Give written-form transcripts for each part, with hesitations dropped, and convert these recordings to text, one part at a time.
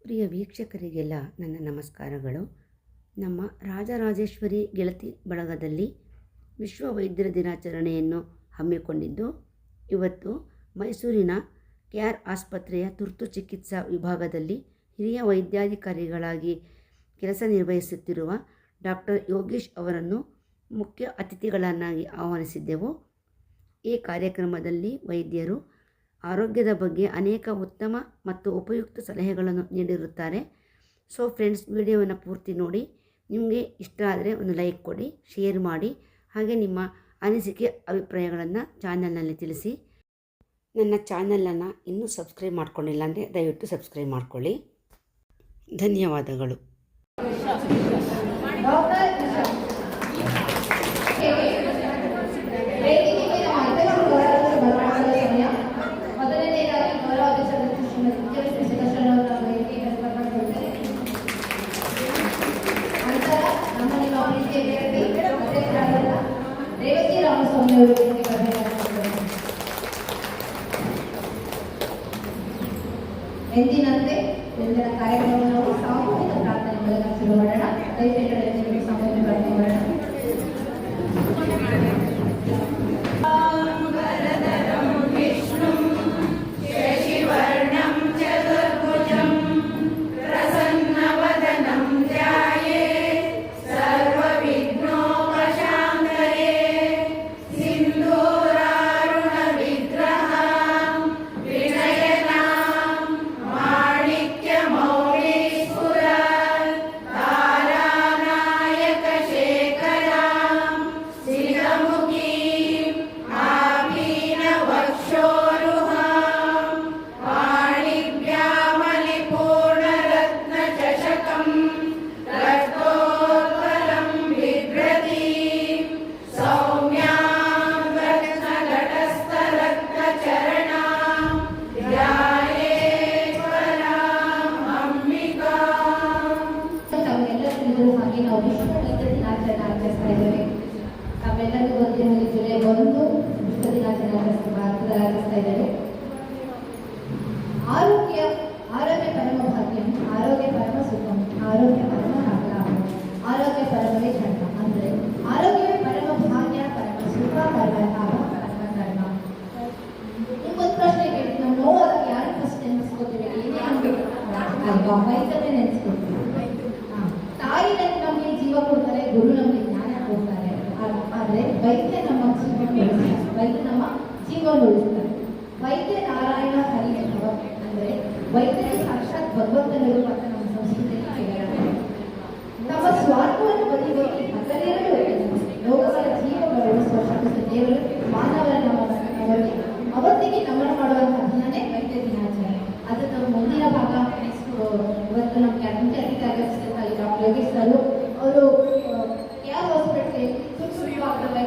ಪ್ರಿಯ ವೀಕ್ಷಕರಿಗೆಲ್ಲ ನನ್ನ ನಮಸ್ಕಾರಗಳು. ನಮ್ಮ ರಾಜರಾಜೇಶ್ವರಿ ಗೆಳತಿ ಬಳಗದಲ್ಲಿ ವಿಶ್ವ ವೈದ್ಯರ ದಿನಾಚರಣೆಯನ್ನು ಹಮ್ಮಿಕೊಂಡಿದ್ದು, ಇವತ್ತು ಮೈಸೂರಿನ KR ಆಸ್ಪತ್ರೆಯ ತುರ್ತು ಚಿಕಿತ್ಸಾ ವಿಭಾಗದಲ್ಲಿ ಹಿರಿಯ ವೈದ್ಯಾಧಿಕಾರಿಗಳಾಗಿ ಕೆಲಸ ನಿರ್ವಹಿಸುತ್ತಿರುವ ಡಾಕ್ಟರ್ ಯೋಗೇಶ್ ಅವರನ್ನು ಮುಖ್ಯ ಅತಿಥಿಗಳನ್ನಾಗಿ ಆಹ್ವಾನಿಸಿದ್ದೆವು. ಈ ಕಾರ್ಯಕ್ರಮದಲ್ಲಿ ವೈದ್ಯರು ಆರೋಗ್ಯದ ಬಗ್ಗೆ ಅನೇಕ ಉತ್ತಮ ಮತ್ತು ಉಪಯುಕ್ತ ಸಲಹೆಗಳನ್ನು ನೀಡಿರುತ್ತಾರೆ. ಸೊ ಫ್ರೆಂಡ್ಸ್, ವಿಡಿಯೋವನ್ನು ಪೂರ್ತಿ ನೋಡಿ. ನಿಮಗೆ ಇಷ್ಟ ಆದರೆ ಒಂದು ಲೈಕ್ ಕೊಡಿ, ಶೇರ್ ಮಾಡಿ, ಹಾಗೆ ನಿಮ್ಮ ಅನಿಸಿಕೆ ಅಭಿಪ್ರಾಯಗಳನ್ನು ಚಾನಲ್ನಲ್ಲಿ ತಿಳಿಸಿ. ನನ್ನ ಚಾನಲನ್ನು ಇನ್ನೂ ಸಬ್ಸ್ಕ್ರೈಬ್ ಮಾಡ್ಕೊಂಡಿಲ್ಲ ಅಂದರೆ ದಯವಿಟ್ಟು ಸಬ್ಸ್ಕ್ರೈಬ್ ಮಾಡ್ಕೊಳ್ಳಿ. ಧನ್ಯವಾದಗಳು. ಎಂದಿನಂತೆ ಇಂದಿನ ಕಾರ್ಯಕ್ರಮವನ್ನು ನಾವು ಸಾಮೂಹಿಕ ಪ್ರಾರ್ಥನೆ ಮೂಲಕ ಶುರು ಮಾಡೋಣ. ದಯವಿಟ್ಟು ಸಾಮೂಹಿಕ ಪ್ರಾರ್ಥನೆ ಮಾಡೋಣ. ನಾವು ವಿಶ್ವ ವೈದ್ಯರ ದಿನಾಚರಣೆ ಆಚರಿಸ್ತಾ ಇದ್ದೇವೆ. ನಾವೆಲ್ಲರಿಗೂ ಗೊತ್ತಿರುವ ಜುಲೈ 1 ವಿಶ್ವ ದಿನಾಚರಣೆ ಆಚರಿಸ್ತಾ ಇದ್ದೇವೆ. ಆರೋಗ್ಯ ಪರಮ ಭಾಗ್ಯಂ, ಆರೋಗ್ಯ ಪರಮ ಸುಖಂ, ಆರೋಗ್ಯ ಪರಮ ಲಾಭಂ, ಆರೋಗ್ಯ ಪರಮವೇ ಧರ್ಮ. ಅಂದ್ರೆ ಆರೋಗ್ಯವೇ ಪರಮ ಭಾಗ್ಯ, ಪರಮ ಸುಖ, ಪರಮ ಲಾಭ, ಪರಮ ಧರ್ಮ. ನಿಮ್ಗೊಂದು ಪ್ರಶ್ನೆ ಕೇಳಿ, ನಾವು ನೋವಾಗ ಯಾರು ಫಸ್ಟ್ ನೆನೆಸ್ಕೋತೀವಿ? ಏನೇ ಆಗ್ಬೇಕು ಅಲ್ವಾ, ವೈದ್ಯರೇ ನೆನೆಸ್ಕೊತೀವಿ. ತಾಯಿ ನಮಗೆ ಜೀವ ಕೊಡ್ತಾರೆ, ಗುರು ನಮಗೆ ಜ್ಞಾನ ಕೊಡ್ತಾರೆ. ಆದ್ರೆ ವೈದ್ಯ ನಮ್ಮ ಜೀವ ಉಳಿಸ್ತಾರೆ, ವೈದ್ಯ ನಮ್ಮ ಜೀವನ ಉಳಿಸ್ತಾರೆ. ವೈದ್ಯ ನಾರಾಯಣ ಹರಿ ಅಂದ್ರೆ ವೈದ್ಯರು ಸಾಕ್ಷಾತ್ ಭಗವಂತನಿರು ಅಂತ ನಮ್ಮ ಸಂಸ್ಕೃತಿಯಲ್ಲಿ ಕೇಳಿದ್ದಾರೆ. ನಮ್ಮ ಸ್ವಾರ್ಥವನ್ನು ಬದಿಗೊತ್ತಿ ಹಗಲಿರಲು ಲೋಕಗಳ ಜೀವಗಳು ಉಳಿಸುವ ಶಕ್ತಿ ದೇವರು ಮಾನವರ ಅವತ್ತಿಗೆ ನಮನ ಮಾಡುವಂತಹ ದಿನನೇ ವೈದ್ಯ ದಿನಾಚರಣೆ. ಅದನ್ನು ಮುಂದಿನ ಭಾಗ ಇವತ್ತು ನಮ್ಗೆ ಅಧಿಕಾರಿ ಡಾಕ್ಟರ್ ಯೋಗೇಶ್ ಸರ್ ಅವರು KR ಹಾಸ್ಪಿಟಲ್ ತುರ್ತು ವಿಭಾಗದ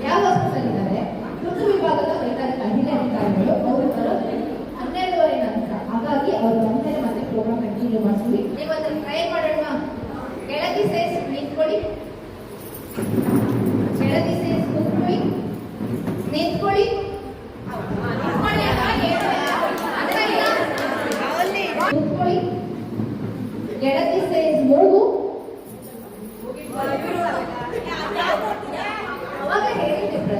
KR ಹಾಸ್ಪಿಟಲ್ ಇದ್ದಾರೆ. ತುರ್ತು ವಿಭಾಗದ ಹಿರಿಯ ಅಧಿಕಾರಿಗಳು ಅವರು 12:30 ನಂತರ. ಹಾಗಾಗಿ ಅವರು ಬಂದರೆ ಮತ್ತೆ ಪ್ರೋಗ್ರಾಮ್ ಕಂಟಿನ್ಯೂ ಮಾಡ್ತೀವಿ. ಇವತ್ತು ಟ್ರೈ ಮಾಡೋಣ. ಕೆಳಗೆ ಸೇರಿಸಿ ನಿಂತ್ಕೊಳ್ಳಿ, ಕೆಳಗೆ ಸೇರಿಸಿ ಕೂತ್ಕೊಳ್ಳಿ, ನಿಂತ್ಕೊಳ್ಳಿ, ಕೂತ್ಕೊಳ್ಳಿ. ಗೆಳತಿ ಸೇರಿಸಿ ಮೂಗು. ಅವಾಗ ಹೇಳಿದ್ರೆ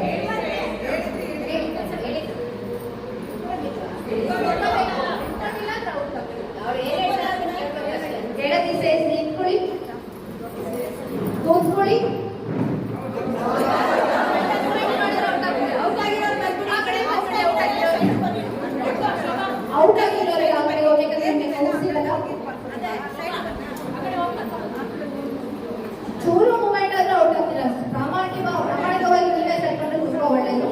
ಗೆಳತಿ ಸೇರಿಸಿ ನಿಂತ್ಕೊಳ್ಳಿ, ಕೂತ್ಕೊಳ್ಳಿ. ಔಟ್ ಆಗಿರೋರು ಯಾವ ಕಡೆ ಹೋಗ್ಬೇಕಂದ್ರೆ ಚೂರು ಮೂಮೆಂಟ್ ಆದ್ರೆ ಔಟ್ ಆಗ್ತೀರ. ಪ್ರಾಮಾಣಿಕವಾಗಿ ನೀವೇ ಸೇರ್ಕೊಂಡು ಕೂತ್ಕೋ, ಒಳ್ಳೆಯದು.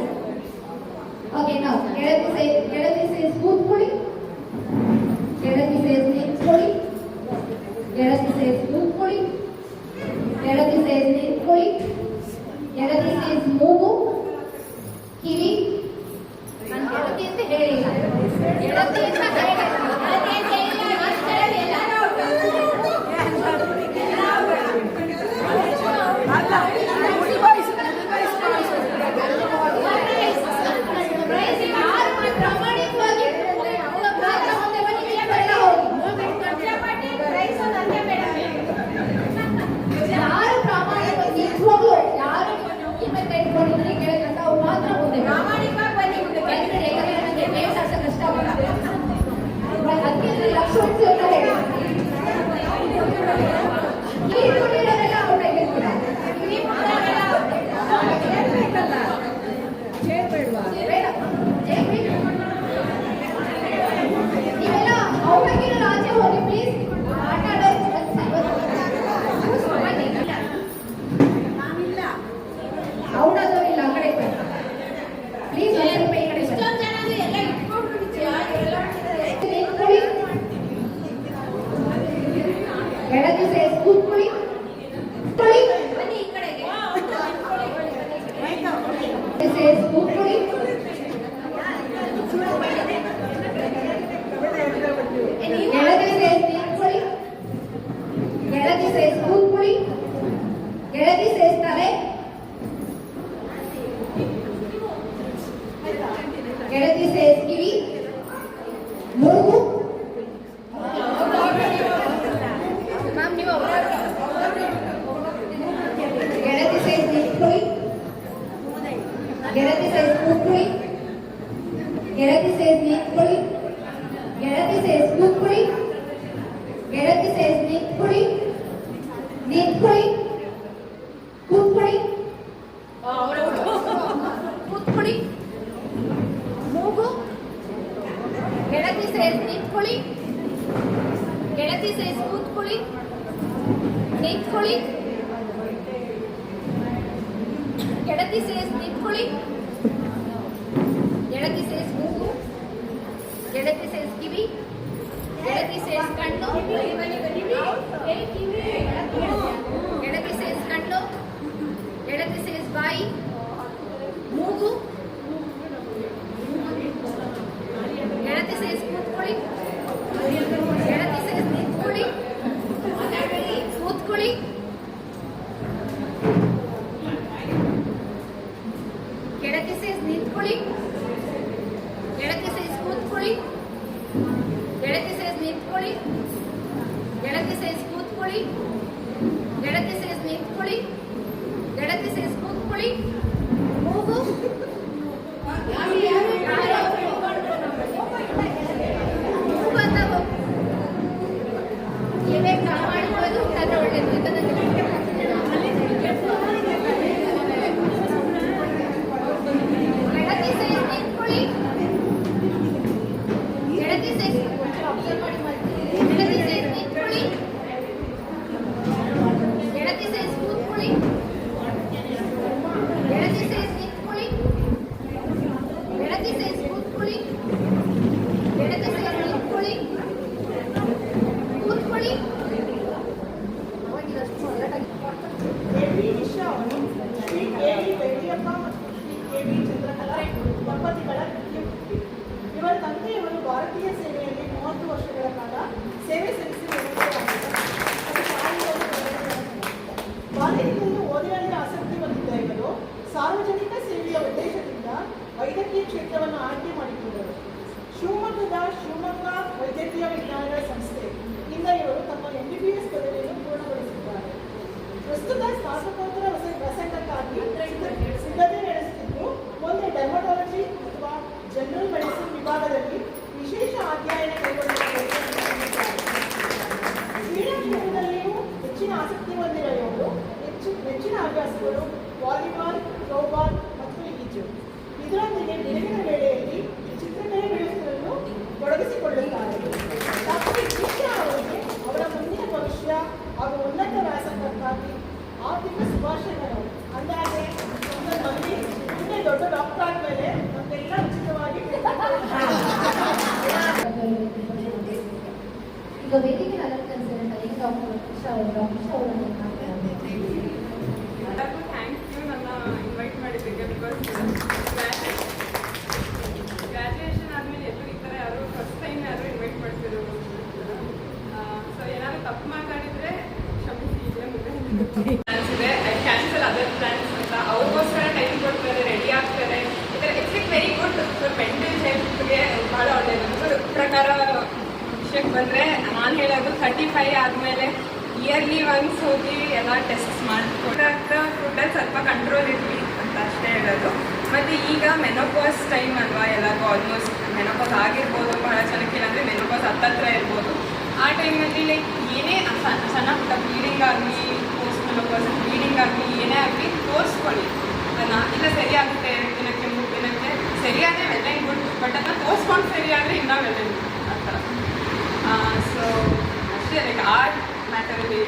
ಓಕೆ, ನಾವು ಗೆಳತಿ ಸೇರಿಸಿ ಕೂತ್ಕೊಳ್ಳಿ, ಗೆಳತಿ ಸೇರಿಸಿ ನಿಂತ್ಕೊಳ್ಳಿ, ಗೆಳತಿ ಸೇರಿಸಿ ಕೂತ್ಕೊಳ್ಳಿ, ಗೆಳತಿ ಸೇರಿಸಿ ನಿಂತ್ಕೊಳ್ಳಿ, ಗೆಳತಿ ಸೇರಿಸಿ ಮೂಗು, ಕಿವಿ. ನಾನು ಗೆಳತಿ ಅಂತ ಹೇಳಿಲ್ಲ, ಗೆಳತಿ ಅಂತ ಪ್ರಾಮಾಣಿಕವಾಗಿ ಗೆಳತಿ ಸೇಸ್ ನಿಂತ್ಕೊಳ್ಳಿ. ಗೆಳತಿ ಸೇಸ್ ಕೂತ್ಕೊಳ್ಳಿ. ನಿಂತ್ಕೊಳ್ಳಿ. ಗೆಳತಿ ಸೇಸ್ ನಿಂತ್ಕೊಳ್ಳಿ. ಗೆಳತಿ ಸೇಸ್ ಮೂಗು. ಗೆಳತಿ ಸೇಸ್ ಕಿವಿ. ಗೆಳತಿ ಸೇಸ್ ಕಣ್ಣು. ಗೆಳತಿ ಸೇಸ್ ಕಣ್ಣು. ಗೆಳತಿ ಸೇಸ್ ಬಾಯಿ. ಮೂಗು. ಗೆಳತಿ ಸೇಸ್ ಕೂತ್ಕೊಳ್ಳಿ. ಗೆಳತಿ ಸೇಸ್ ನಿಂತ್ಕೊಳ್ಳಿ. ಕೂತ್ಕೊಳ್ಳಿ. ಗೆಳತಿ ಸೇಸ್ ನಿಂತ್ಕೊಳ್ಳಿ. ಗೆಳತಿ ಸೇಸ್ ಕೂತ್ಕೊಳ್ಳಿ. ಗೆಳತಿ ಸೇಸ್ ನಿಂತ್ಕೊಳ್ಳಿ. ಗೆಳತಿ ಸೇಸ್ ಕೂತ್ಕೊಳ್ಳಿ. ಗೆಳತಿ ಸೇಸ್ ನಿಂತ್ಕೊಳ್ಳಿ. ಗೆಳತಿ ಸೇಸ್ ಕೂತ್ಕೊಳ್ಳಿ. ಮೂಗು. ಮೂಗು ಅಂತ ನೀವೇ ಮಾಡಿಕೊಳ್ಳೋದು ಊಟದ ಒಳ್ಳೇದು. ಗೆಳತಿ ಸೇಸ್ ನಿಂತ್ಕೊಳ್ಳಿ. ಗೆಳತಿ ಸೇಸ್ ಗೆಳತಿ ಸೇಸ್ ನಿಂತ್ಕೊಳ್ಳಿ. ಗೆಳತಿ ಸೇಸ್ ಕೂತ್ಕೊಳ್ಳಿ. ಗೆಳತಿ ಸೇಸ್ ನಿಂತ್ಕೊಳ್ಳಿ. ಗೆಳತಿ ಸೇಸ್ ಕೂತ್ಕೊಳ್ಳಿ. ಗೆಳತಿ ಸೇಸ್ ನಿಂತ್ಕೊಳ್ಳಿ. ಕೂತ್ಕೊಳ್ಳಿ. ಕೆ.ವಿ. ನಿಶಾ ಅವರು ಶ್ರೀ ಕೆ.ವಿ. ವೆಂಕಯ್ಯಪ್ಪ ಮತ್ತು ಶ್ರೀ ಕೆ.ವಿ. ಚಂದ್ರಕಲಾ ದಂಪತಿಗಳ ಪುತ್ರಿ. ಇವರ ತಂದೆಯವರು ಭಾರತೀಯ ಸೇವೆಯಲ್ಲಿ 30 ವರ್ಷಗಳ ಕಾಲ ಸೇವೆ ಸಲ್ಲಿಸಿ ಬಾಲ್ಯದಿಂದಲೂ ಓದಿನಲ್ಲಿ ಆಸಕ್ತಿ ಹೊಂದಿದ್ದ ಇವರು ಸಾರ್ವಜನಿಕ ಸೇವೆಯ ಉದ್ದೇಶದಿಂದ ವೈದ್ಯಕೀಯ ಕ್ಷೇತ್ರವನ್ನು ಆಯ್ಕೆ ಮಾಡಿಕೊಂಡರು. ಶಿವಮೊಗ್ಗ ವೈದ್ಯಕೀಯ ವಿಜ್ಞಾನಗಳ ಸಂಸ್ಥೆ ಇಂದ ಇವರು ತಮ್ಮ MBBS ಪದವಿಯನ್ನು ಪೂರ್ಣಗೊಳಿಸಿದ್ದಾರೆ. ಪ್ರಸ್ತುತ ಸ್ನಾತಕೋತ್ತರ ವ್ಯಾಸಂಗಕ್ಕಾಗಿ ಸಿದ್ಧತೆ ನಡೆಸುತ್ತಿದ್ದು ಮುಂದೆ ಡರ್ಮಟಾಲಜಿ ಅಥವಾ ಜನರಲ್ ಮೆಡಿಸಿನ್ ವಿಭಾಗದಲ್ಲಿ ವಿಶೇಷ ಅಧ್ಯಯನ ಕೈಗೊಳ್ಳಲಿದ್ದಾರೆ. ಕ್ರೀಡಾ ಕ್ಷೇತ್ರದಲ್ಲಿಯೂ ಹೆಚ್ಚಿನ ಆಸಕ್ತಿ ಹೊಂದಿರುವ ಇವರು ಹೆಚ್ಚಿನ ಹವ್ಯಾಸಗಳು ವಾಲಿಬಾಲ್, ಥ್ರೋಬಾಲ್ ಮತ್ತು ಈಜು. ಇದರೊಂದಿಗೆ ಬೆಳಗಿನ ವೇಳೆಯಲ್ಲಿ ಚಿತ್ರಕಲೆ ಬೆಳೆಸಲು ತೊಡಗಿಸಿಕೊಳ್ಳುತ್ತಾರೆ. ಡಾಕ್ಟರ್ ನಿಶಾ ಅವರಿಗೆ ಅವರ ಮುಂದಿನ ಭವಿಷ್ಯ ಹಾಗೂ ಉನ್ನತ ವ್ಯಾಸಂಗಕ್ಕಾಗಿ ಆರ್ಥಿಕ ಶುಭಾಶಯಗಳು. ಅಂದಾಗೆ ನಮ್ಮ ಮನೆ ಮುಂದೆ ದೊಡ್ಡ ಡಾಕ್ಟರ್ ಆದಮೇಲೆ ನಮಗೆಲ್ಲ ಉಚಿತವಾಗಿ ಈಗ ವೇದಿಕೆ ಅಲಂಕರಿಸಿದಂತ ಈಗ ಡಾಕ್ಟರ್ ಉಷಾ ಅವರನ್ನು ಥ್ಯಾಂಕ್ ಯು ನನ್ನ ಇನ್ವೈಟ್ ಮಾಡಿದ್ದಕ್ಕೆ. ಬಿಕಾಸ್ ಗ್ರ್ಯಾಜುಯೇಷನ್ ಆದಮೇಲೆ ಎಲ್ಲರೂ ಈ ಥರ ಯಾರು ಫಸ್ಟ್ ಟೈಮ್ ಯಾರು ಇನ್ವೈಟ್ ಮಾಡ್ತಿರೋದು. ಸೊ ಏನಾದ್ರು ತಪ್ಪು ಮಾತಾಡಿದರೆ ಕ್ಷಮಿಸಿ. ಈಗಲೇ ಮುಂದೆ ಪ್ಲಾನ್ಸ್ ಇದೆ. ಐ ಕ್ಯಾನ್ಸಲ್ ಅದರ್ ಪ್ಲಾನ್ಸ್ ಅಂತ ಅವ್ರಿಗೋಸ್ಕರ ಟೈಮ್ ಕೊಡ್ತಾರೆ, ರೆಡಿ ಆಗ್ತಾರೆ. ಈ ಥರ it's like very good for mental ಹೆಲ್ತ್ಗೆ ಭಾಳ ಒಳ್ಳೆಯದು. ಸೊ ಪ್ರಕಾರ ವಿಷಯಕ್ಕೆ ಬಂದರೆ ನಾನು ಹೇಳೋದು 35 ಆದಮೇಲೆ ಇಯರ್ಲಿ ಒನ್ಸ್ ಹೋಗಿ ಎಲ್ಲ ಟೆಸ್ಟ್ಸ್ ಮಾಡಿಕೊಡಾಗ್ತಾ ಫುಡ್ಡಲ್ಲಿ ಸ್ವಲ್ಪ ಕಂಟ್ರೋಲ್ ಇರಲಿ ಅಂತ ಅಷ್ಟೇ ಹೇಳೋದು. ಮತ್ತು ಈಗ ಮೆನೋಪಾಸ್ ಟೈಮ್ ಅಲ್ವಾ, ಎಲ್ಲರಿಗೂ ಆಲ್ಮೋಸ್ಟ್ ಮೆನೋಪಾಸ್ ಆಗಿರ್ಬೋದು. ಬಹಳ ಜನಕ್ಕೆ ಏನಂದರೆ ಮೆನೋಪಾಸ್ ಹತ್ತತ್ರ ಇರ್ಬೋದು. ಆ ಟೈಮಲ್ಲಿ ಲೈಕ್ ಏನೇ ಸಣ್ಣ ಪುಟ್ಟ ಬ್ಲೀಡಿಂಗ್ ಆಗಲಿ, ಪೋಸ್ಟ್ ಮೆನೋಪಾಸ್ ಬ್ಲೀಡಿಂಗ್ ಆಗಲಿ, ಏನೇ ಆಗಲಿ ತೋರಿಸ್ಕೊಳ್ಳಿ. ಅದನ್ನು ಇಲ್ಲ ಸರಿ ಆಗುತ್ತೆ 2 ದಿನಕ್ಕೆ 3 ದಿನಕ್ಕೆ ಸರಿಯಾದರೆ ವೆಲ್ ಆ್ಯಂಡ್ ಗುಡ್. ಬಟ್ ಅದನ್ನು ತೋರಿಸ್ಕೊಂಡು ಸರಿ ಆದರೆ ಇನ್ನೂ ವೆಲ್ ಆ್ಯಂಡ್ ಗುಡ್ ಆ ಥರ. ಸೊ ಅಷ್ಟೇ ಲೈಕ್ ಆ ಮ್ಯಾಟರಲ್ಲಿ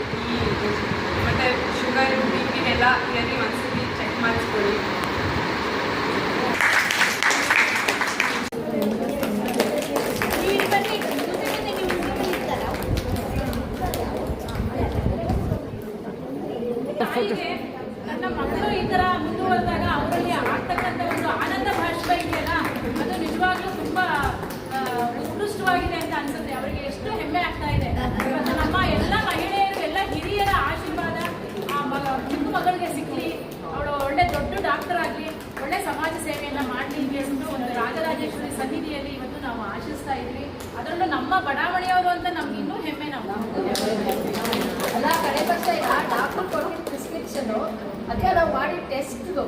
ಮತ್ತು ಶುಗರ್ BP ಎಲ್ಲ ಇಯರ್ಲಿ ಒಂದ್ಸತಿ ಚೆಕ್ ಮಾಡಿಸ್ಕೊಳ್ಳಿ. ನನ್ನ ಮಕ್ಕಳು ಈ ಥರ ಮುಂದುವರೆದಾಗ ಅವರಲ್ಲಿ ಆಗ್ತಕ್ಕಂಥ ಒಂದು ಆನಂದ ಭಾಷೆ ಇದೆಯಲ್ಲ, ಅದು ನಿಜವಾಗ್ಲೂ ತುಂಬ ಉತ್ಕೃಷ್ಟವಾಗಿದೆ ಅಂತ ಅನ್ಸುತ್ತೆ. ಅವರಿಗೆ ಎಷ್ಟು ಹೆಮ್ಮೆ ಆಗ್ತಾ ಇದೆ. ನಮ್ಮ ಎಲ್ಲ ಮಹಿಳೆಯರು, ಎಲ್ಲ ಹಿರಿಯರ ಆಶೀರ್ವಾದ ಆ ಚಿಕ್ಕ ಮಗಳಿಗೆ ಸಿಕ್ಕಲಿ, ಅವಳು ಒಳ್ಳೆ ದೊಡ್ಡ ಡಾಕ್ಟರ್ ಆಗಲಿ, ಒಳ್ಳೆ ಸಮಾಜ ಸೇವೆಯನ್ನು ಮಾಡಲಿ ಅಂತ ಹೇಳ್ಬಿಟ್ಟು ಒಂದು ರಾಜರಾಜೇಶ್ವರಿ ಸನ್ನಿಧಿಯಲ್ಲಿ ಇವತ್ತು ನಾವು ಆಶಿಸ್ತಾ ಇದ್ವಿ. ಅದರಲ್ಲೂ ನಮ್ಮ ಬಡಾವಣೆಯವರು ಅಂತ ನಮ್ಗೆ ಇನ್ನೂ ಹೆಮ್ಮೆ. ನಾವು ಎಲ್ಲ ಕಡೆ ಪಕ್ಷ ಡಾಕ್ಟರ್ ಕೊಟ್ಟಿದ್ದ ಪ್ರಿಸ್ಕ್ರಿಪ್ಷನ್ನು ಅದಕ್ಕೆ ನಾವು ಮಾಡಿ ಟೆಸ್ಟ್ದು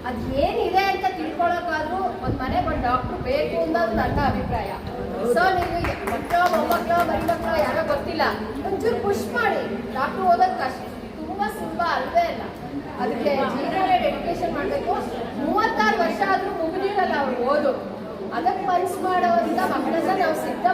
ಅದು ಏನಿದೆ ಅಂತ ತಿಳ್ಕೊಳ್ಳೋಕ್ಕಾದ್ರೂ ಒಂದು ಮನೆಗೆ ಒಂದು ಡಾಕ್ಟ್ರು ಬೇಕು ಅನ್ನೋದು ನನ್ನ ಅಭಿಪ್ರಾಯ. ಸೊ ನೀವು ಮಕ್ಕಳು ಮೊಮ್ಮಕ್ಕಳು ಮರಿಮಕ್ಕಳು ಯಾರೋ ಗೊತ್ತಿಲ್ಲ, ಒಂಚೂರು ಪುಷ್ ಮಾಡಿ. ಡಾಕ್ಟ್ರು ಓದೋದು ಕಷ್ಟ, ತುಂಬ ಸುಲಭ ಅಲ್ಲವೇ ಇಲ್ಲ. ಅದಕ್ಕೆ ಜೀವನ ಡೆಡಿಕೇಶನ್ ಮಾಡಬೇಕು. 36 ವರ್ಷ ಆದರೂ ಮುಗಿದಿರಲ್ಲ ಅವ್ರು ಓದು. ಅದಕ್ಕೆ ಮನಸ್ಸು ಮಾಡೋವಂಥ ಮಕ್ಕಳನ್ನ ನಾವು ಸಿದ್ಧ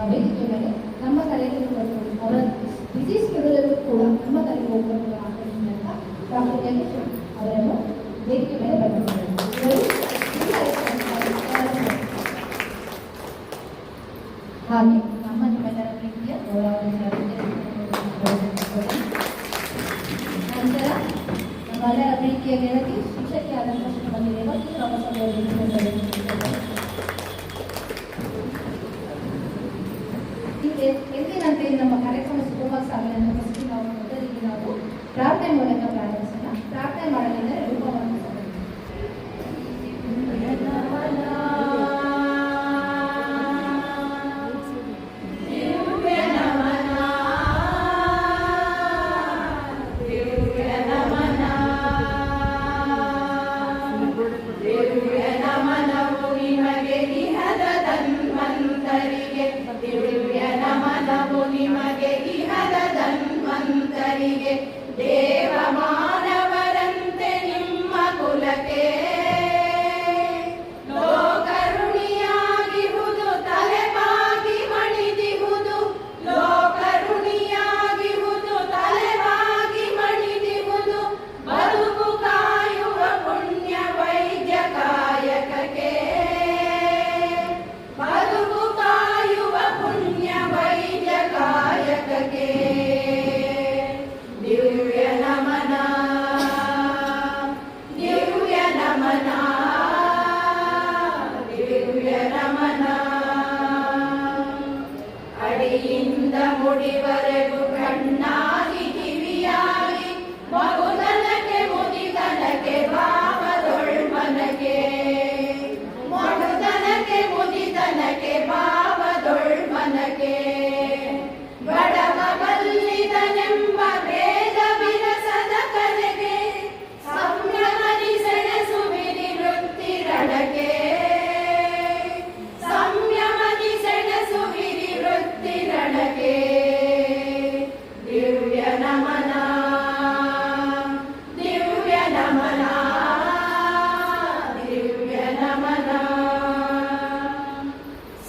ವೇದಿಕೆ ಮೇಲೆ ನಮ್ಮ ಕರೆಗೆ ಬರ್ಬೋದು. ಅವರ ಬಿಸಿ ಸ್ಕೆಡ್ಯೂಲಲ್ಲೂ ಕೂಡ ನಮ್ಮ ಕರೆಗೆ ಹೋಗ್ಬೋದು ಆಕರ್ಷಣೆಯಿಂದ ಡಾಕ್ಟರ್ ಯತೀಶ್ ಅವರನ್ನು ವೇದಿಕೆ ಮೇಲೆ ಬರ್ತಾರೆ. ಹಾಗೆ ನಮ್ಮ ನಿಮ್ಮೆಲ್ಲರ ಪ್ರೀತಿಯ ಗೌರವಾನ್ವಿತ ನಂತರ ನಮ್ಮೆಲ್ಲರ ಪ್ರೀತಿಯ ಗೆಳತಿ ಶಿಕ್ಷಕಿಯಾದಂಥ ಶ್ರೀಮತಿ ರೇವತಿ ಥಾಮಸ್ ಎಂದಿನಂತೆ ನಮ್ಮ ಕಾರ್ಯಕ್ರಮ ಸುಗಮವಾಗಿ ಸಾಗಲಿ ಅಂತ ನಾವು ಮೊದಲಿಗೆ ನಾವು ಪ್ರಾರ್ಥನೆ ಮೂಲಕ ಪ್ರಾರಂಭಿಸೋಣ. ಪ್ರಾರ್ಥನೆ ಮಾಡಲಿದ್ದರೆ ರೂಪವನ್ನು ದೇವ ಮಾನವರಂತೆ ನಿಮ್ಮ ಕುಲಕ್ಕೆ ಲೋಕರುಣಿಯಾಗಿಹುದು ತಲೆಬಾಗಿ ಮಣಿದಿಹುದು ಲೋಕರುಣಿಯಾಗಿಹುದು ತಲೆಬಾಗಿ ಮಣಿದಿಹುದು ಬದುಕು ಕಾಯುವ ಪುಣ್ಯ ವೈದ್ಯ ಕಾಯಕಕ್ಕೆ ಬದುಕು ಕಾಯುವ ಪುಣ್ಯ ವೈದ್ಯ ಕಾಯಕಕ್ಕೆ ದಿವ್ಯ ನಮನ ದಿವ್ಯ ನಮನ ದಿವ್ಯ ನಮನ ಅಡಿಯಿಂದ ಮುಡಿವರೆಗೂ ಕಣ್ಣಾಗಿ ಕಿವಿಯಾಗಿ ಮಗುದನಕ್ಕೆ ಮುದಿದನಕ್ಕೆ ಭಾವದೊಳ್ಮನಕ್ಕೆ ಮಗುದನಕ್ಕೆ ಮುದಿದನಕ್ಕೆ ಭಾವದೊಳ್ಮನಕ್ಕೆ ಬಡವ ಬಲ್ಲಿದನೆಂಬ ಭೇದ ವಿರಸದ ಕರೆಗೆ ಸಂಯಮನಿ ಸೆಣಸುವಿರಿ ವೃತ್ತಿರಣಕ್ಕೆ ಸಂಯಮನಿ ಸೆಣಸುವಿರಿ ವೃತ್ತಿರಣಕ್ಕೆ ದಿವ್ಯ ನಮನ ದಿವ್ಯ ನಮನ ದಿವ್ಯ ನಮನ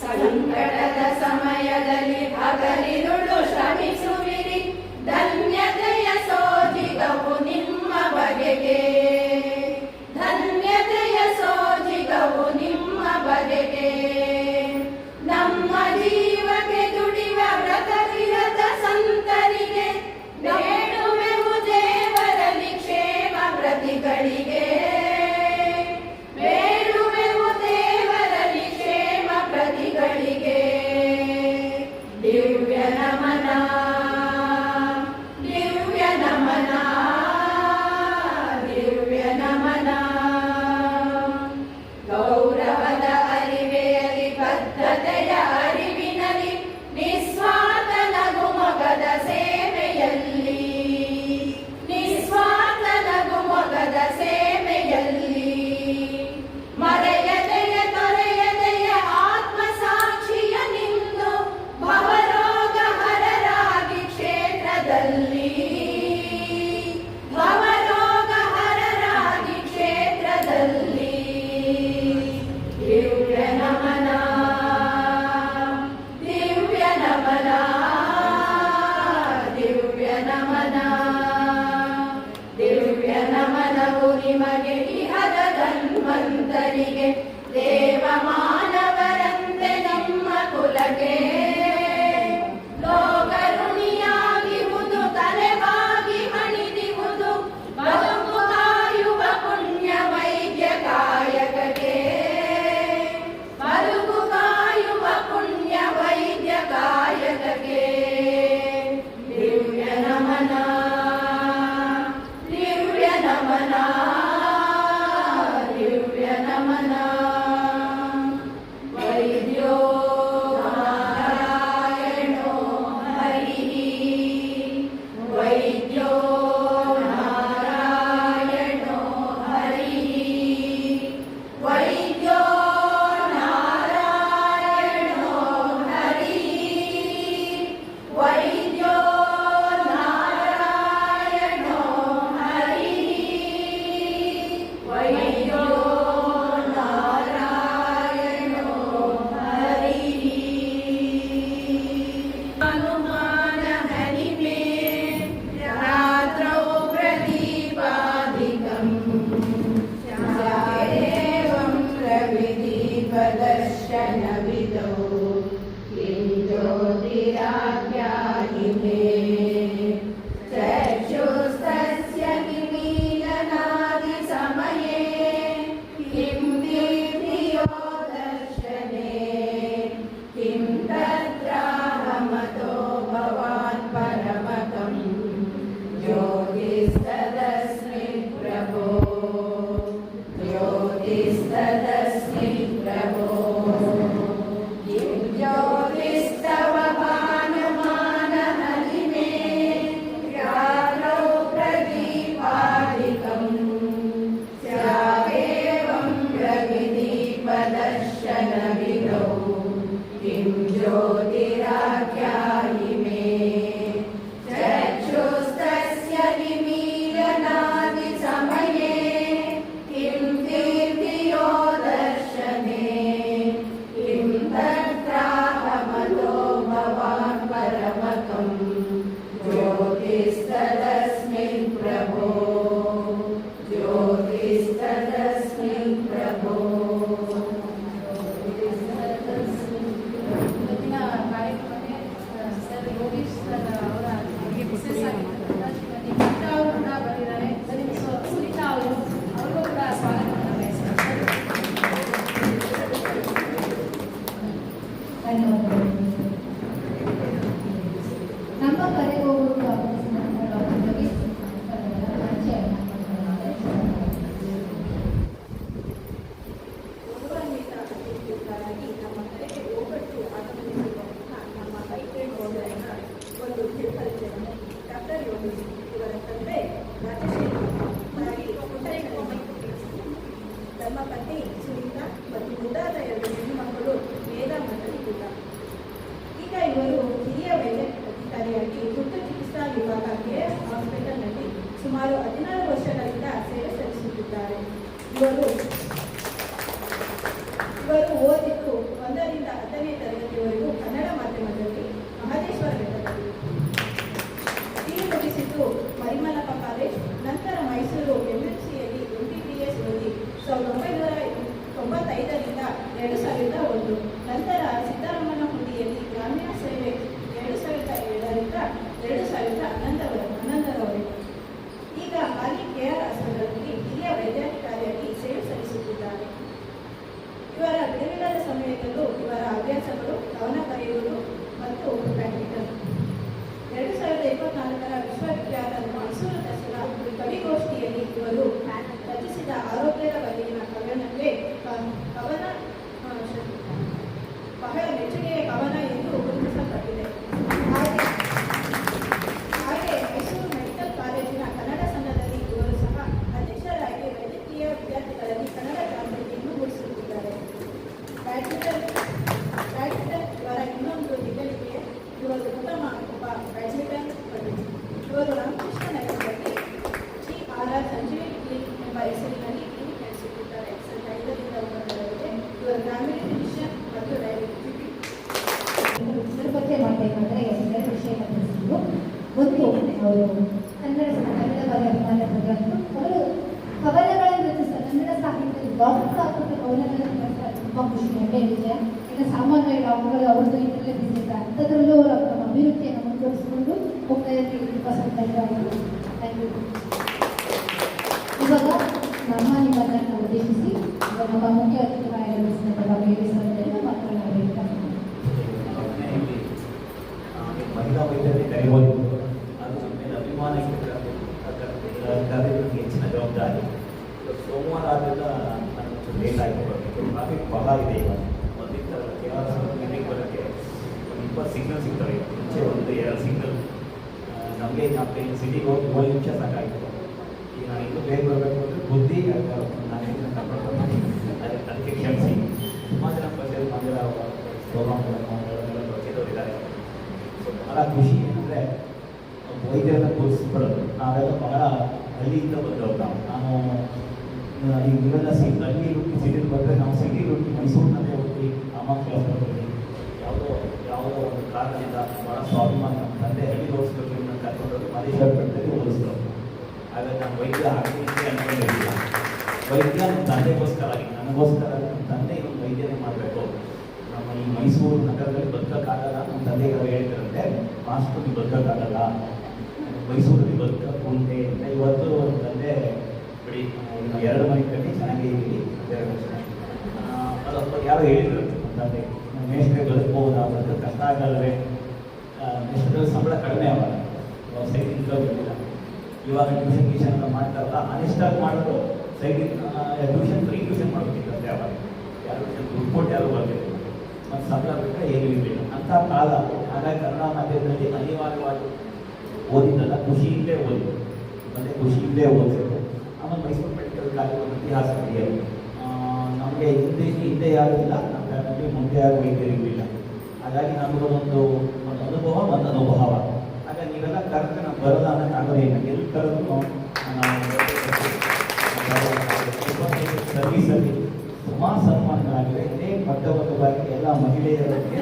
ಸಂಕಟದ ಸಮಯದಲ್ಲಿ ಹಗಲಿರುಳು ಶ್ರಮಿಸುವಿರಿ ಧನ್ಯತೆಯ ಸೋಜಿಗವು ನಿಮ್ಮ ಬಗೆಗೆ ಧನ್ಯತೆಯ ಸೋಜಿಗವು ನಿಮ್ಮ ಬಗೆಗೆ ನಮ್ಮ ಜೀವಕ್ಕೆ ದುಡಿವ ವ್ರತವಿರತ ಸಂತರಿಗೆ ಬೇಡುವೆವು ದೇವರಲ್ಲಿ ಕ್ಷೇಮ ಪ್ರತಿಗಳಿಗೆ ಬೇಡುವೆವು ದೇವರಲ್ಲಿ ಕ್ಷೇಮ ಪ್ರತಿಗಳಿಗೆ ದಿವ್ಯ ನಮನ ದಿವ್ಯ ನಮನ ದಿವ್ಯ ನಮನ ಗೌರವದ ಅರಿವೆಯಲ್ಲಿ ಬದ್ಧತೆಯ ಅರಿವಿನಲ್ಲಿ ನಿಸ್ವಾರ್ಥ ನಗುಮೊಗದ ಸೇವೆಯಲ್ಲಿ ನಿಸ್ವಾರ್ಥ ನಗುಮೊಗದ ಸೇವೆಯಲ್ಲಿ ಮರೆಯದೆಯ ತೊರೆಯದೆಯ ಆತ್ಮಸಾಕ್ಷಿಯ ನಿಂದು ಭವರೋಗ ಹರರಾಗಿ ಕ್ಷೇತ್ರದಲ್ಲಿ ಭವರೋಗ ಹರರಾಗಿ ಕ್ಷೇತ್ರದಲ್ಲಿ ದಿವ್ಯ ನಮನ ದಿವ್ಯ ನಮನ ದಿವ್ಯ ನಮನ ದಿವ್ಯ ನಮನವು ನಿಮಗೆ ಇಹದ ಧನ್ವಂತರಿಗೆ ದೇವ ಮಾನವರಂತೆ ನಮ್ಮ ಕುಲಕ್ಕೆ ಲೋಕರುಣಿಯಾಗಿಹುದು ತಲೆಬಾಗಿ ಮಣಿದಿಹುದು ಬದುಕು ಕಾಯುವ ಪುಣ್ಯ ವೈದ್ಯ ಕಾಯಕಕ್ಕೆ ಬದುಕು ಕಾಯುವ ಪುಣ್ಯ ವೈದ್ಯ ಕಾಯಕಕ್ಕೆ ದಿವ್ಯ ನಮನ ದಿವ್ಯ ನಮನ ದಿವ್ಯ ನಮನ ज्योतिराज्ञायिमे चक्षुस्तस्य किमीलनादिसमये किं दीर्घियो दर्शने किं तत्राहमतो भवान् परमकं ज्योतिस्तदस्मि प्रभो ज्योतिस्तदस्मि प्रभो किं ज्योतिस्तव भानुमानहरिमे रात्रौ प्रदीपादिकं स्यादेवं प्रविदीपदर्शनविधौ किं ज्योतिराज्ञायिमे चक्षुस्तस्य निमीलनादिसमये किं दीर्घियो दर्शने किं तत्राहमतो भवान् परमकं ज्योतिस्तदस्मि प्रभो ज्योतिस्तदस्मि प्रभो ಇವತ್ತಿನ ಕಾರ್ಯಕ್ರಮಕ್ಕೆ ಸರ್ ಯೋಗೀಶ್ ಸರ್ ಅವರ ಮಿಸ್ಸಸ್ ಆಗಿರ್ತಕ್ಕಂಥ ಶ್ರೀಮತಿ ಗೀತಾ ಅವರು ಕೂಡ ಬಂದಿದ್ದಾರೆ. ಸೊ ಸುನೀತಾ ಅವರು ಅವ್ರಿಗೂ ಕೂಡ ಸ್ವಾಗತವನ್ನು ಬಯಸ್ತಾರೆ. ಧನ್ಯವಾದಗಳು. ನಮ್ಮ ಕರೆಗೆ ಹೋಗುವುದು ಡಾಕ್ಟರ್ ಯೋಗೀಶ್ ಸರ್ ಅವರ ಪರಿಚಯ ಗೌರವಾನ್ವಿತ ಅತಿಥಿಗಳಾಗಿ ನಮ್ಮ ಕರೆಗೆ ಹೋಗಟ್ಟು ಆಗಮಿಸಿರುವಂತಹ ನಮ್ಮ ಹೈಗ್ರೇಡ್ ಗೌರವನ ಒಂದು ಕಿರುಪರಿಚಯವನ್ನು ಡಾಕ್ಟರ್ ಯೋಗೀಶ್ ಇವರ ತಂದೆ ರಾಜಶೇಖರ್ ತಾಯಿ ಪುಟ್ಟಯ್ಯನಮ್ಮ, ತಮ್ಮ ಪತ್ನಿ ಸುನೀತಾ ಮತ್ತು ಮುದ್ದಾದ 2 ಹೆಣ್ಣುಮಕ್ಕಳು ವೇದ ಮತ್ತು ನಿಖಿತ. ಈಗ ಇವರು ಹಿರಿಯ ವೈದ್ಯಾಧಿಕಾರಿಯಾಗಿ ತುರ್ತು ಚಿಕಿತ್ಸಾ ವಿಭಾಗ KS ಹಾಸ್ಪಿಟಲ್ನಲ್ಲಿ ಸುಮಾರು 16 ವರ್ಷಗಳಿಂದ ಸೇವೆ ಸಲ್ಲಿಸುತ್ತಿದ್ದಾರೆ. ಇವರು ಓದಿದ್ದು 1ರಿಂದ 10ನೇ ತರಗತಿವರೆಗೂ ಕನ್ನಡ ಮಾಧ್ಯಮದಲ್ಲಿ ಮಹದೇಶ್ವರ ಬೆಟ್ಟದಲ್ಲಿ. ಡಿಗ್ರಿ ಮುಗಿಸಿದ್ದು ಮರಿಮಲ್ಲಪ್ಪ ಕಾಲೇಜ್, ನಂತರ ಮೈಸೂರು MMCಯಲ್ಲಿ MBBS ಓದಿ 1995ರಿಂದ 2001, ನಂತರ ಸಿದ್ದರಾಮನ ಹುಂಡಿಯಲ್ಲಿ ಗ್ರಾಮೀಣ ಸೇವೆ 2007ರಿಂದ 2011ರವರೆಗೆ. ಈಗ ಹಾಲಿ KR ಆಸ್ಪತ್ರೆಯಲ್ಲಿ ಹಿರಿಯ ವೈದ್ಯಾಧಿಕಾರಿಯಾಗಿ ಸೇವೆ ಸಲ್ಲಿಸುತ್ತಿದ್ದಾರೆ. ಇವರ ಬಿಡುವಿಲ್ಲದ ಸಮಯದಲ್ಲೂ ಇವರ ಅಭ್ಯಾಸಗಳು ಕವನ ಬರೆಯುವುದು ಮತ್ತು ಪ್ರಾಕ್ಟಿಕಲ್. 2024ರ ವಿಶ್ವವಿಖ್ಯಾತ ಮೈಸೂರು ದಸರಾ ಕವಿಗೋಷ್ಠಿಯಲ್ಲಿ ಇವರು ರಚಿಸಿದ ಆರೋಗ್ಯದ ಬಗೆಗಿನ ಕವನವೇ ಕವನ ಬಹಳ ಮೆಚ್ಚುಗೆಯ ಕವನ ಎಂದು ಗುರುತಿಸಲ್ಪಟ್ಟಿದೆ. ಹಾಗೆ ಮೈಸೂರು ಮೆಡಿಕಲ್ ಕಾಲೇಜಿನ ಕನ್ನಡ ಸಂಘದಲ್ಲಿ ಇವರು ಸಹ ಅಧ್ಯಕ್ಷರಾಗಿ ವೈದ್ಯಕೀಯ ವಿದ್ಯಾರ್ಥಿಗಳಲ್ಲಿ ಕನ್ನಡ ಜಾಗೃತಿಯನ್ನು ಮೂಡಿಸುತ್ತಿದ್ದಾರೆ. ಬ್ಯಾಡ್ಮಿಂಟನ್ ಇವರ ಇನ್ನೊಂದು ಹೆಗ್ಗಳಿಕೆ. ಇವರು ಉತ್ತಮ ಒಬ್ಬ ಬ್ಯಾಡ್ಮಿಂಟನ್ ಪಟು. ಇವರು ರಾಮಕೃಷ್ಣ ನಗರದಲ್ಲಿ GRR ಸಂಜೀವಿನಿ ಕ್ಲಿನಿಕ್ ಎಂಬ ಹೆಸರಿನಲ್ಲಿ ಕ್ಲಿನಿಕ್ ನಡೆಸುತ್ತಿದ್ದಾರೆ. 5ರಿಂದ 9ರವರೆಗೆ. ಇವರು ಫ್ಯಾಮಿಲಿ ಫಿಸಿಷಿಯನ್ ಮತ್ತು ಡಯಾಬಿಟಿಸ್. ಇದರ ಬಗ್ಗೆ ಮಾಡಬೇಕಾದ್ರೆ 2 ವಿಷಯಗಳ ತಿಳಿಸಿದ್ರು. ಒಂದು, ಅವರು ಕನ್ನಡದ ಬಗ್ಗೆ ಅಭಿಮಾನ ಬಗ್ಗೆ ಅವರು ಕವನಗಳನ್ನು ರಚಿಸಿದ ಕನ್ನಡ ಸಾಹಿತ್ಯದ ಡಾಕ್ಟರ್ ಆಗುವಂಥ ಕವನಗಳನ್ನು ಬರೆಸ್ತಾರೆ. ತುಂಬ ಖುಷಿ, ಹೆಮ್ಮೆ ವಿಷಯ. ಈಗ ಸಾಮಾನ್ಯ ಡಾಕ್ಟರ್ಗಳು ಅವ್ರದ್ದು ಇದರಲ್ಲೇ ಬಿಸಿ ಇದ್ದಾರೆ. ಅಂಥದ್ರಲ್ಲೂ ಅವರು ತಮ್ಮ ಅಭಿವೃದ್ಧಿಯನ್ನು ಮುಂದುವರಿಸಿಕೊಂಡು ಹೋಗ್ತಾ ಇದ್ದಾರೆ. ತುಂಬ ಸಂತೋಷವಾಗಿದೆ. Thank you. ಇವಾಗ ನಿಮ್ಮನ್ನು ಉದ್ದೇಶಿಸಿ ನಮ್ಮ ಮುಖ್ಯ ಅತಿಥಿಗಳಾಗಿರುವಂಥ ಬೇರೆ ಮಾತನಾಡಬೇಕು. ಮಹಿಳಾ ವೈದ್ಯರಿಗೆ ಕರೆಯಬಹುದು, ಅದು ಮೇಲೆ ಅಭಿಮಾನ ಕಾರ್ಯಕ್ರಮಕ್ಕೆ ಹೆಚ್ಚಿನ ಜವಾಬ್ದಾರಿ. ಸೋಮವಾರ ಆದ್ದರಿಂದ ನಾನು ಲೇಟ್ ಆಗಿ ಬರಬೇಕು. ಟ್ರಾಫಿಕ್ ಬಹಳ ಇದೆ. ಈಗ ಮೊದಲಿನ ಕೇವಲ ಕ್ಲಿನಿಕ್ ಬರೋಕ್ಕೆ ಒಂದು 20 ಸಿಗ್ನಲ್ ಸಿಗ್ತವೆ. ಮುಂಚೆ 1-2 ಸಿಗ್ನಲ್. ನಮಗೆ ಸಿಟಿಗೆ ಹೋಗಿ 7 ನಿಮಿಷ ಸಾಕಾಯಿತು. ಈಗ ನಾನು ಇನ್ನೂ ಬೇಗ ಬರಬೇಕು ಅಂದರೆ ಬುದ್ಧಿ ನಾನು ಅದಕ್ಕೆ ಕ್ಷಮಿಸಿ. ಸುಮಾರು ಜನ ಪರಿಚಯ ಮಂದಿರ ಪ್ರೋಗ್ರಾಮ್ಗಳೆಲ್ಲ ಪರಿಚಯದವರಿದ್ದಾರೆ. ಸೊ ಬಹಳ ಖುಷಿ ಏನಂದರೆ ವೈದ್ಯರನ್ನ ತೋರಿಸ್ಕೊಳ್ಳೋದು. ನಾವೆಲ್ಲ ಬಹಳ ಹಳ್ಳಿಯಿಂದ ಬಂದವರು. ನಾನು ಈಗ ಇವೆಲ್ಲ ಹಳ್ಳಿ ಹುಟ್ಟಿ ಸಿಟಿಗೆ ಬಂದರೆ ನಾವು ಸಿಟಿ ಹುಟ್ಟಿ ಮೈಸೂರಿನಲ್ಲೇ ಹೋಗಿ ಕಾಮಾಕ್ಷಿ ಆಸ್ಪತ್ರೆಯಲ್ಲಿ ಯಾವುದೋ ಒಂದು ಕಾರಣದಿಂದ ಭಾಳ ಸ್ವಾಭಿಮಾನ. ನಮ್ಮ ತಂದೆ ಹಳ್ಳಿ ಓದಿಸ್ಬೇಕು ನನ್ನ ಕರ್ಕೊಂಡೋಗಿ ಮಹದೇಶ್ವರ ಬೆಟ್ಟದಲ್ಲಿ ಓದಿಸ್ತಾರೆ. ಹಾಗಾಗಿ ನಾನು ವೈದ್ಯ ಆಗಲಿ ಅಂತ ಅಂದ್ಕೊಂಡಿರಲಿಲ್ಲ. ವೈದ್ಯ ನಮ್ಮ ತಂದೆಗೋಸ್ಕರ ಆಗಿ, ನನಗೋಸ್ಕರ ನಮ್ಮ ತಂದೆ ಇನ್ನೊಂದು ವೈದ್ಯನೇ ಮಾಡಬೇಕು. ನಮ್ಮ ಈ ಮೈಸೂರು ನಗರದಲ್ಲಿ ಬದುಕೋಕ್ಕಾಗಲ್ಲ. ನಮ್ಮ ತಂದೆಗೆ ಹೇಳ್ತಾರೆ ಮಾಸ್ಟರ್ ನೀವು ಬದುಕೋಕ್ಕಾಗಲ್ಲ, ಮೈಸೂರಲ್ಲಿ ಬದುಕೋಕ್ಕೆ ಉಂಟೆ ಅಂತ ಇವತ್ತು ತಂದೆ ಬಿಡಿ ಇನ್ನು 2 ಮನೆ ಕಟ್ಟಿ ಚೆನ್ನಾಗಿ ಇದ್ದೀವಿ 2 ವರ್ಷ. ಅದು ಯಾರೋ ಹೇಳಿದ್ರು ತಂದೆ ಮೇಷ್ಟ್ರೆ ಬದುಕಬಹುದಾ, ಬದುಕು ಕಷ್ಟ ಆಗಲ್ವೇ, ಮೇಷ್ಟ್ರಲ್ಲಿ ಸಂಬಳ ಕಡಿಮೆ ಅವಾಗ ಸೈಟ್ ಇನ್ಕಮ್ ಇರಲಿಲ್ಲ. ಇವಾಗ ಟ್ಯೂಷನ್ ಎಲ್ಲ ಮಾಡ್ತಾರಲ್ಲ ಅನಿಷ್ಟಾಗಿ ಮಾಡೋದು ಸೈಟ್ ಟ್ಯೂಷನ್ ಫ್ರೀ ಟ್ಯೂಷನ್ ಮಾಡಬೇಕಿತ್ತಂತೆ ಅವಾಗ, ಯಾರು ಟ್ಯೂಷನ್ ದುಡ್ಡು ಕೊಟ್ಟು ಯಾರು ಬರಬೇಕು ಮತ್ತು ಸಂಬಳ ಬಿಟ್ಟರೆ ಏನೂ ಇರಲಿಲ್ಲ ಅಂಥ ಕಾಲ. ಹಾಗಾಗಿ ಕನ್ನಡ ಮಾಧ್ಯಮದಲ್ಲಿ ಅನಿವಾರ್ಯವಾಗಿ ಓದಿದ್ದಲ್ಲ, ಖುಷಿಯಿಂದಲೇ ಓದಿದ್ದು, ಮತ್ತು ಖುಷಿಯಿಂದಲೇ ಓದಿದ್ದು. ಆಮೇಲೆ ಮೈಸೂರು ಮೆಡಿಕಲ್ ಕಾಲೇಜ್ ಒಂದು ಇತಿಹಾಸ ನಡೆಯೋದು. ನಮಗೆ ಹಿಂದೆ ಯಾರೂ ಇಲ್ಲ, ನಮ್ಮ ಫ್ಯಾಮಿಲಿ ಮುಂದೆ ಯಾರು ವೈದ್ಯರಿರಲಿಲ್ಲ. ಹಾಗಾಗಿ ನಮಗೊಂದು ಅನುಭವ, ಒಂದು ಅನುಭವ. ಆಗ ನೀವೆಲ್ಲ ಕರೆದು ನಾವು ಬರೋಲ್ಲ ಅನ್ನೋಕ್ಕಾಗೋದೇ ಇಲ್ಲ. ಎಲ್ಲಿ ಕರೆದು ಸರ್ವೀಸಲ್ಲಿ ಸುಮಾರು ಸನ್ಮಾನಗಳಾಗಿವೆ. ಇದೇ ಮಧ್ಯಮವಾಗಿ ಎಲ್ಲ ಮಹಿಳೆಯರಿಗೆ